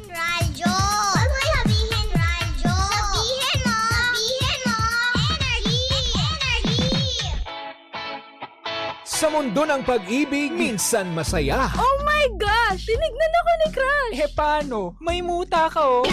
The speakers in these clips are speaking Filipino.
radyo. Huwag mo sabihin radyo. Sabihin mo. Sabihin mo. Energy. Sa mundo ng pag-ibig, minsan masaya. Oh my gosh! Tinignan ako ni Crush! Paano? May muta ka oh.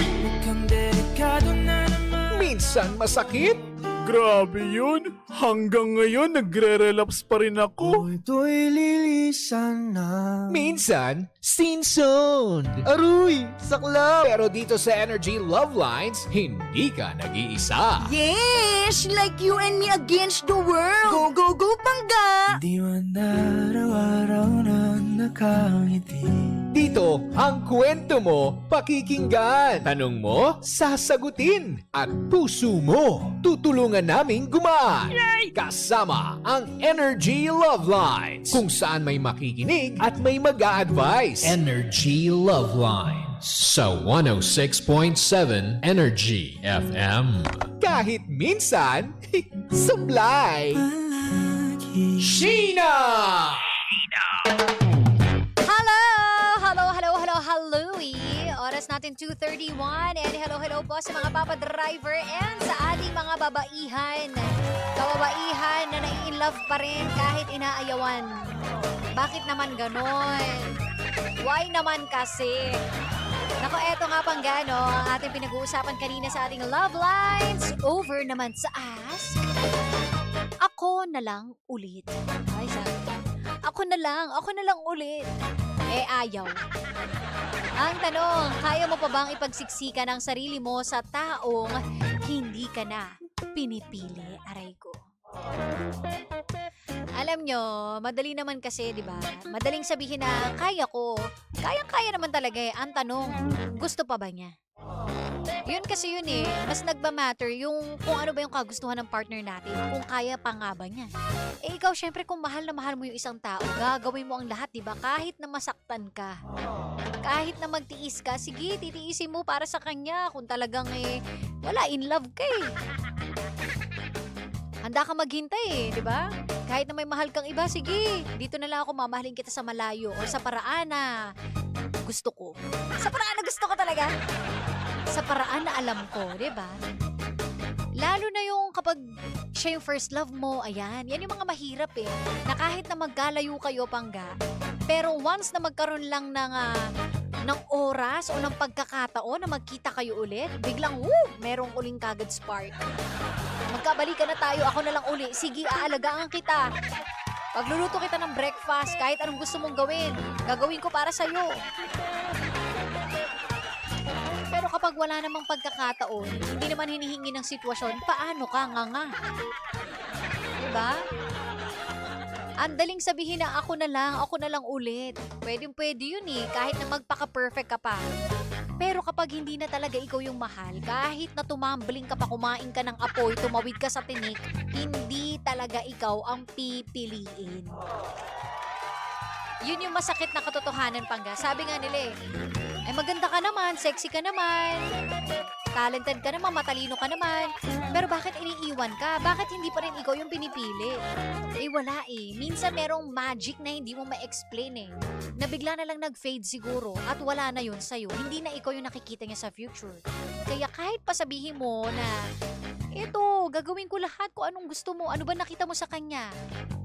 Minsan masakit. Grabe yun. Hanggang ngayon, nagre-relapse pa rin ako. Ito'y lilisan na. Minsan, sinson. Aruy! Saklap! Pero dito sa Energy Love Lines, hindi ka nag-iisa. Yes! Like you and me against the world! Go, go, go, Pangga! Di man araw-araw na nakangiti. Dito, ang kwento mo, pakikinggan. Tanong mo, sasagutin. At puso mo, tutulungan naming gumaan. Kasama ang Energy Love Lines, kung saan may makikinig at may mag-a-advise. Energy Love Lines sa 106.7 Energy FM. Kahit minsan, supply. Sheena! Oras natin 2:31 and hello po sa mga papa driver and sa ating mga babaihan. Kababaihan na nai-inlove pa rin kahit inaayawan. Bakit naman ganon? Why naman kasi? Nako, eto nga Pangga, no? Ang ating pinag-uusapan kanina sa ating love lines. Over naman sa ask. Ako na lang ulit. Ay, sabi. Ako na lang ulit. Ayaw. Ang tanong, kaya mo pa bang ipagsiksikan ang sarili mo sa taong hindi ka na pinipili? Aray ko. Alam nyo, madali naman kasi, di ba? Madaling sabihin na kaya ko. Kaya naman talaga eh. Ang tanong, gusto pa ba niya? Yun kasi yun eh. Mas nagba-matter yung kung ano ba yung kagustuhan ng partner natin. Kung kaya pa nga ba niya. Ikaw syempre kung mahal na mahal mo yung isang tao, gagawin mo ang lahat, di ba? Kahit na masaktan ka. Kahit na magtiis ka, sige, titiisin mo para sa kanya. Kung talagang wala, in love ka eh. Handa ka maghintay eh, di ba? Kahit na may mahal kang iba, sige, dito na lang ako mamahalin kita sa malayo o sa paraan na gusto ko. Sa paraan na gusto ko talaga. Sa paraan na alam ko, di ba? Lalo na yung kapag siya yung first love mo, ayan, yan yung mga mahirap eh. Na kahit na maggalayo kayo, Pangga, pero once na magkaroon lang ng oras o ng pagkakataon na magkita kayo ulit, biglang, merong uling kagad spark. Magkabalikan na tayo, ako na lang uli. Sige, aalagaan kita. Pagluluto kita ng breakfast, kahit anong gusto mong gawin, gagawin ko para sa'yo. Pero kapag wala namang pagkakataon, hindi naman hinihingi ng sitwasyon, paano ka nga? Diba? Ang daling sabihin na ako na lang ulit. Pwede yun eh, kahit na magpaka-perfect ka pa. Pero kapag hindi na talaga ikaw yung mahal, kahit na tumambling ka pa, kumain ka ng apoy, tumawid ka sa tinik, hindi talaga ikaw ang pipiliin. Yun yung masakit na katotohanan, Pangga. Sabi nga nila ay maganda ka naman, sexy ka naman, talented ka naman, matalino ka naman, pero bakit iniiwan ka? Bakit hindi pa rin ikaw yung pinipili? Wala eh. Minsan merong magic na hindi mo ma-explain eh. Na bigla na lang nag-fade siguro at wala na yun sa'yo. Hindi na ikaw yung nakikita niya sa future. Kaya kahit pasabihin mo na, eto, gagawin ko lahat kung anong gusto mo, ano ba nakita mo sa kanya?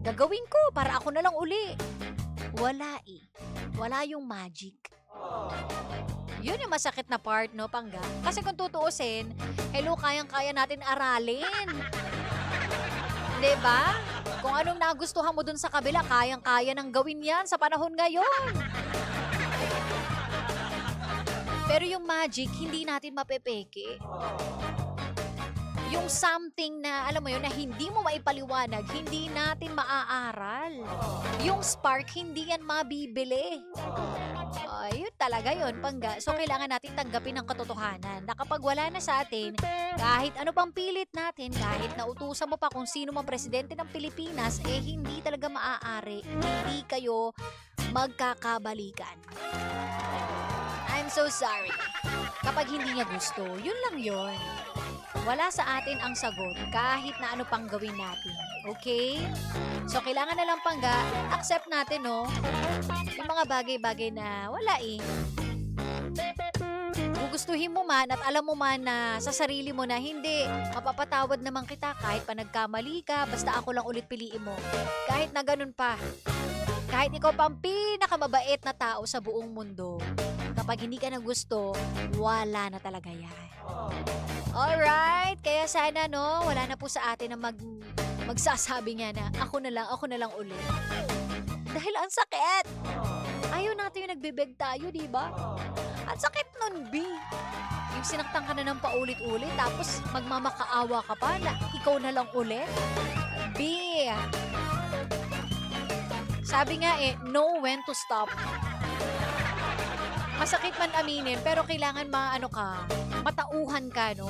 Gagawin ko para ako na lang uli. Wala eh. Wala yung magic. Yun yung masakit na part, no, Pangga? Kasi kung tutuusin, hello, kayang-kaya natin aralin. Diba? Kung anong nagustuhan mo dun sa kabila, kayang-kaya nang gawin yan sa panahon ngayon. Pero yung magic, hindi natin mapepeke. Yung something na, alam mo yun, na hindi mo maipaliwanag, hindi natin maaaral. Yung spark, hindi yan mabibili. Yun talaga yun, Pangga. So, kailangan natin tanggapin ang katotohanan na kapag wala na sa atin, kahit ano pang pilit natin, kahit nautusan mo pa kung sino mang presidente ng Pilipinas, hindi talaga maaari. Hindi kayo magkakabalikan. I'm so sorry. Kapag hindi niya gusto, yun lang yun. Wala sa atin ang sagot kahit na ano pang gawin natin. Okay? So, kailangan na lang, Pangga, accept natin, no? Yung mga bagay-bagay na wala eh. gugustuhin mo man at alam mo man na sa sarili mo na hindi, mapapatawad naman kita kahit pa nagkamali ka, basta ako lang ulit piliin mo. Kahit na ganun pa. Kahit ikaw pa ang pinakamabait na tao sa buong mundo, kapag hindi ka na gusto, wala na talaga yan. Alright, kaya sana no, wala na po sa atin na magsasabi nga na ako na lang ulit. Dahil ang sakit. Ayaw natin yung nagbebeg tayo, di ba? Ang sakit nun, B. Yung sinaktan ka na ng paulit-ulit, tapos magmamakaawa ka pa na ikaw na lang ulit. B. Sabi nga know when to stop. Masakit man aminin, pero kailangan matauhan ka, no?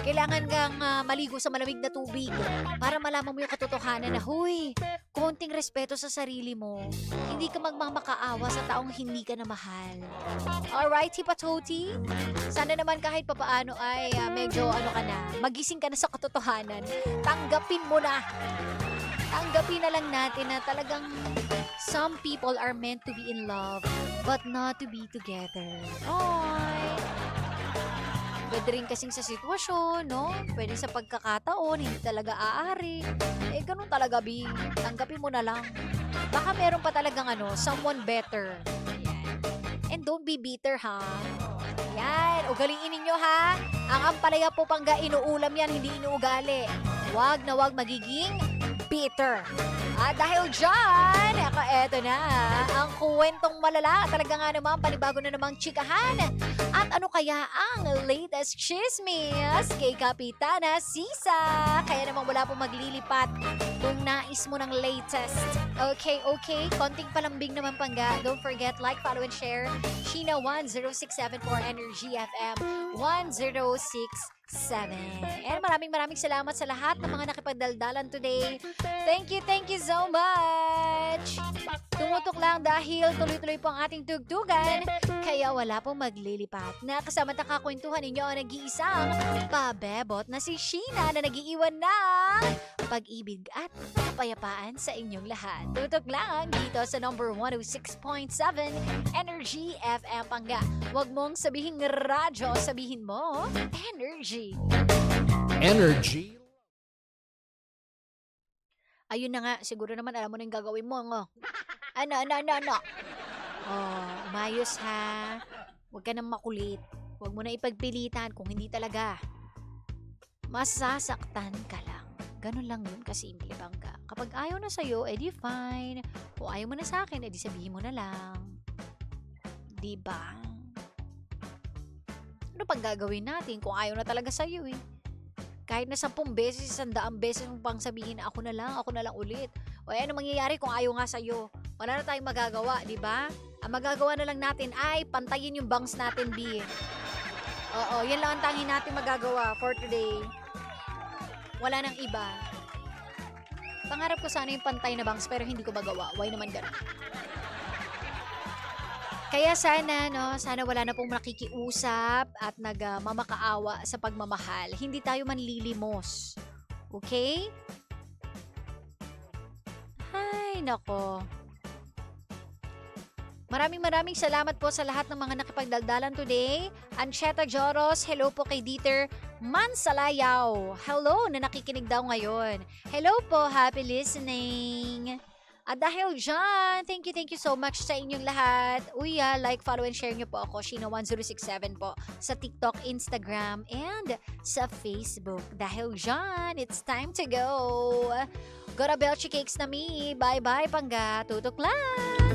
Kailangan kang maligo sa malamig na tubig para malaman mo yung katotohanan na, huy, konting respeto sa sarili mo. Hindi ka magmamakaawa sa taong hindi ka na mahal. Alright, Hipatoti? Sana naman kahit papaano ay medyo magising ka na sa katotohanan. Tanggapin mo na. Tanggapin na lang natin na talagang some people are meant to be in love but not to be together. Oy! Pwede rin kasing sa sitwasyon, no? Pwede sa pagkakataon, hindi talaga aari. Ganun talaga, B. Tanggapin mo na lang. Baka meron pa talagang someone better. Yan. And don't be bitter, ha? Yan. Ugaliin ninyo, ha? Ang ampalaya po pangga, inuulam yan, hindi inuugali. Wag na wag magiging bitter. At dahil dyan, eto na, ang kwentong malala, talaga nga naman, panibago na namang chikahan. At ano kaya ang latest chismis kay Kapitana Sisa? Kaya naman wala pong maglilipat kung nais mo ng latest. Okay, konting palambing naman pangga. Don't forget, like, follow, and share. Sheena 10674 Energy FM 106 7. And maraming salamat sa lahat ng mga nakipagdaldalan today. Thank you so much. Tumutok lang dahil tuloy-tuloy po ang ating tugtugan. Kaya wala pong maglilipat. Nakasama at kakwentuhan ninyo ang nag-iisang pabebot na si Sheena na nag-iiwan ng pag-ibig at kapayapaan sa inyong lahat. Tutok lang dito sa number 106.7 Energy FM Pangga. Huwag mong sabihin radyo, sabihin mo Energy. Energy. Ayun na nga, siguro naman alam mo na yung gagawin mo. Ano? Umayos ha. Huwag ka nang makulit. Huwag mo na ipagpilitan kung hindi talaga. Masasaktan ka lang. Ganun lang yun kasimple, Bangga. Kapag ayaw na sa'yo, edi fine. Kung ayaw mo na sa akin, edi sabihin mo na lang. Diba? Ano pang gagawin natin kung ayaw na talaga sa'yo eh? Kahit na 10 beses, 100 beses mo pang sabihin na ako na lang ulit. O ano mangyayari kung ayaw nga sa'yo? Wala na tayong magagawa, di ba? Ang magagawa na lang natin ay pantayin yung bangs natin, B. Oo, yan lang ang tanging natin magagawa for today. Wala nang iba. Pangarap ko sana yung pantay na bangs pero hindi ko magawa. Why naman ganun? Kaya sana, sana wala na pong nakikiusap at nagmamakaawa sa pagmamahal. Hindi tayo manlilimos. Okay? Ay, nako. Maraming salamat po sa lahat ng mga nakipagdaldalan today. Ancheta Joros, hello po kay Dieter Mansalayaw. Hello na nakikinig daw ngayon. Hello po, happy listening. At dahil dyan, thank you so much sa inyong lahat. Like, follow, and share nyo po ako, Sheena 1067 po, sa TikTok, Instagram, and sa Facebook. Dahil dyan, it's time to go. Got a Belchi Cakes na me. Bye-bye, Pangga. Tutok lang!